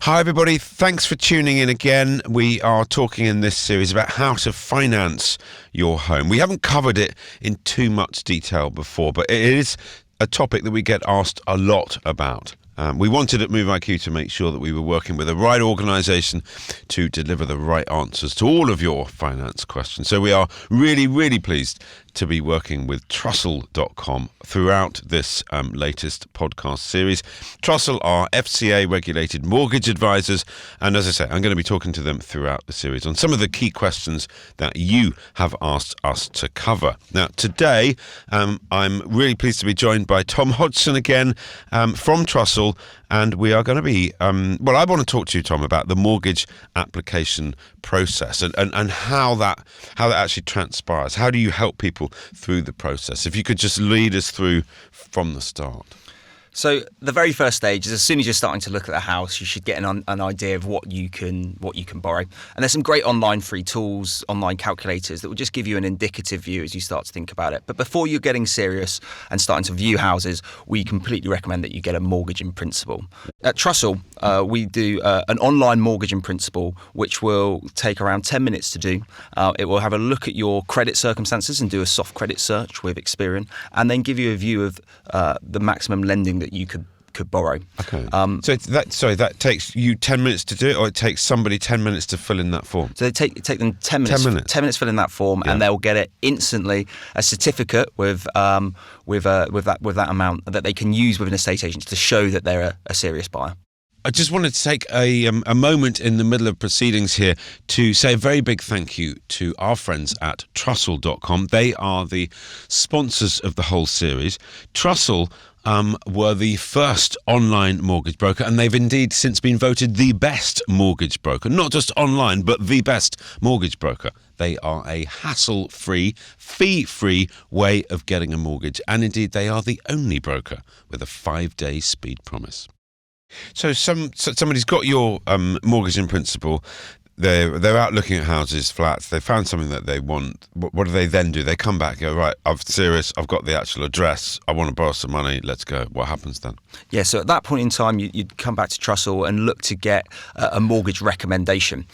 Hi everybody, thanks for tuning in again. We are talking in this series about how to finance your home. We haven't covered it in too much detail before, but it is a topic that we get asked a lot about. We wanted at Move IQ to make sure that we were working with the right organisation to deliver the right answers to all of your finance questions. So we are really, really pleased to be working with Trussle.com throughout this latest podcast series. Trussle are FCA regulated mortgage advisors, and as I say, I'm going to be talking to them throughout the series on some of the key questions that you have asked us to cover. Now today I'm really pleased to be joined by Tom Hodgson again from Trussle, and we are going to be I want to talk to you, Tom, about the mortgage application process and how that actually transpires. How do you help people through the process? If you could just lead us through from the start. So the very first stage is as soon as you're starting to look at the house, you should get an idea of what you can borrow. And there's some great online free tools, online calculators that will just give you an indicative view as you start to think about it. But before you're getting serious and starting to view houses, we completely recommend that you get a mortgage in principle. At Trussle, we do an online mortgage in principle, which will take around 10 minutes to do. It will have a look at your credit circumstances and do a soft credit search with Experian, and then give you a view of the maximum lending that you could borrow. Okay. That takes you 10 minutes to do it, or it takes somebody 10 minutes to fill in that form? So they take them 10 minutes. 10 minutes fill in that form, yeah. And they'll get it instantly, a certificate with that amount that they can use with an estate agent to show that they're a serious buyer. I just wanted to take a moment in the middle of proceedings here to say a very big thank you to our friends at Trussle.com. They are the sponsors of the whole series. Trussle were the first online mortgage broker, and they've indeed since been voted the best mortgage broker. Not just online, but the best mortgage broker. They are a hassle-free, fee-free way of getting a mortgage, and indeed they are the only broker with a 5-day speed promise. So somebody's got your mortgage in principle. They're out looking at houses, flats. They found something that they want. What do they then do? They come back and go, right, I'm serious. I've got the actual address. I want to borrow some money. Let's go. What happens then? Yeah, so at that point in time, you'd come back to Trussle and look to get a mortgage recommendation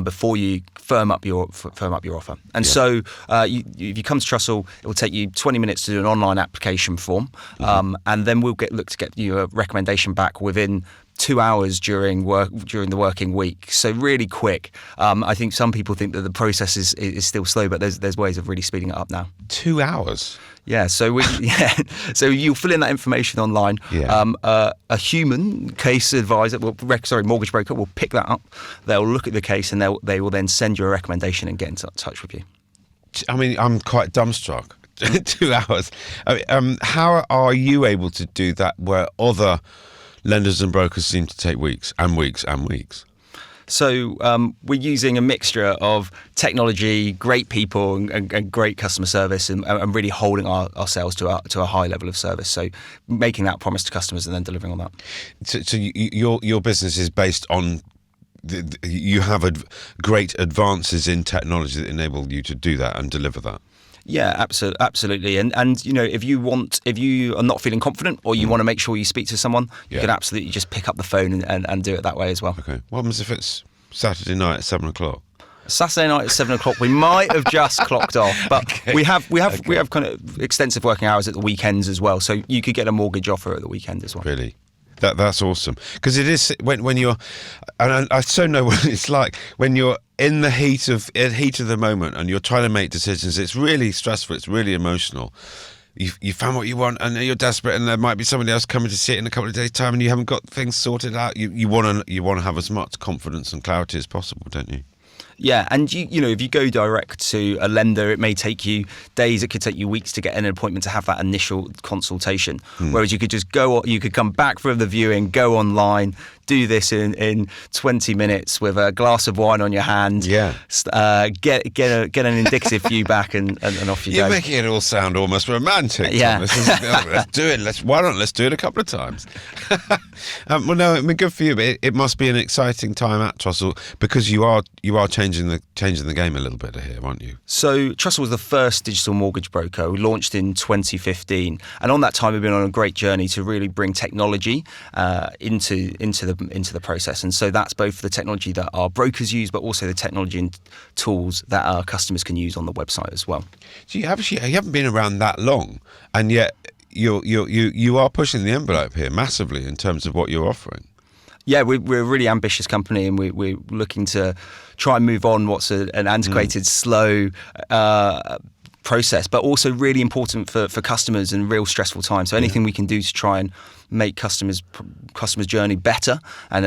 before you firm up your offer. And so if you come to Trussle, it will take you 20 minutes to do an online application form, and then we'll look to get you a recommendation back within 2 hours during the working week. So really quick. I think some people think that the process is still slow, but there's ways of really speeding it up now. 2 hours? Yeah. So so you'll fill in that information online. Yeah. A human case advisor, mortgage broker will pick that up. They'll look at the case and they will then send you a recommendation and get in touch with you. I mean, I'm quite dumbstruck. 2 hours. How are you able to do that where other lenders and brokers seem to take weeks and weeks and weeks? So we're using a mixture of technology, great people, and great customer service, and really holding ourselves to a high level of service. So making that promise to customers and then delivering on that. So your business is based on you have great advances in technology that enable you to do that and deliver that. Yeah, absolutely. And you know, if you are not feeling confident or you want to make sure you speak to someone, you can absolutely just pick up the phone and do it that way as well. Okay. What happens if it's Saturday night at 7:00? Saturday night at 7:00, we might have just clocked off, but okay. we have kind of extensive working hours at the weekends as well. So you could get a mortgage offer at the weekend as well. Really? That's awesome, because it is when you're, and I so know what it's like when you're in the heat of the moment and you're trying to make decisions. It's really stressful. It's really emotional. You found what you want and you're desperate, and there might be somebody else coming to see it in a couple of days' time, and you haven't got things sorted out. You want to have as much confidence and clarity as possible, don't you? Yeah, and you know, if you go direct to a lender, it may take you days, it could take you weeks to get an appointment to have that initial consultation. Whereas you could just you could come back from the viewing, go online, do this in 20 minutes with a glass of wine on your hand. Yeah. Get an indicative view back and off you go. You're making it all sound almost romantic. Yeah. Let's do it. Let's do it a couple of times. Well, no, I mean, good for you. But it must be an exciting time at Trussle, because you are changing the game a little bit here, aren't you? So Trussle was the first digital mortgage broker. We launched in 2015, and on that time we've been on a great journey to really bring technology into the the process. And so that's both the technology that our brokers use, but also the technology and tools that our customers can use on the website as well. So you haven't been around that long, and yet you are pushing the envelope here massively in terms of what you're offering. Yeah, we're a really ambitious company, and we're looking to try and move on what's an antiquated, slow process, but also really important for customers in real stressful times. So anything we can do to try and make customers' journey better and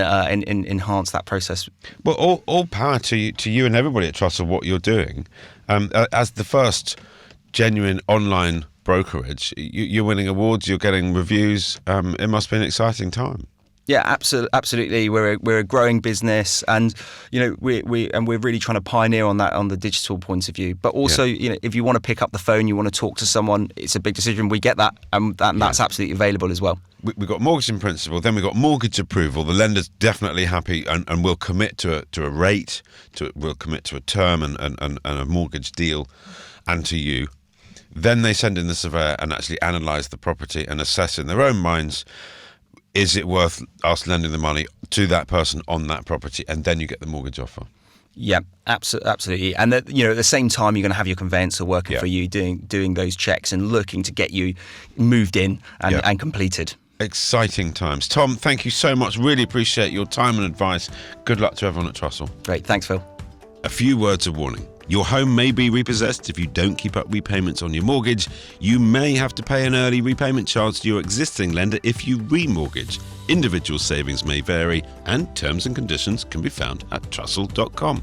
enhance that process. Well, all power to you and everybody at Trussle, what you're doing. As the first genuine online brokerage, you're winning awards, you're getting reviews. It must be an exciting time. Yeah, absolutely. We're a growing business, and we're really trying to pioneer on the digital point of view. But also, if you want to pick up the phone, you want to talk to someone, it's a big decision. We get that, and that's absolutely available as well. We've got mortgage in principle, then we've got mortgage approval. The lender's definitely happy and will commit to a rate, will commit to a term and a mortgage deal, and to you. Then they send in the surveyor and actually analyse the property and assess in their own minds, is it worth us lending the money to that person on that property, and then you get the mortgage offer. Yeah, absolutely. And at the same time, you're going to have your conveyancer working for you, doing those checks and looking to get you moved in and completed. Exciting times. Tom, thank you so much. Really appreciate your time and advice. Good luck to everyone at Trussle. Great. Thanks, Phil. A few words of warning. Your home may be repossessed if you don't keep up repayments on your mortgage. You may have to pay an early repayment charge to your existing lender if you remortgage. Individual savings may vary, and terms and conditions can be found at Trussle.com.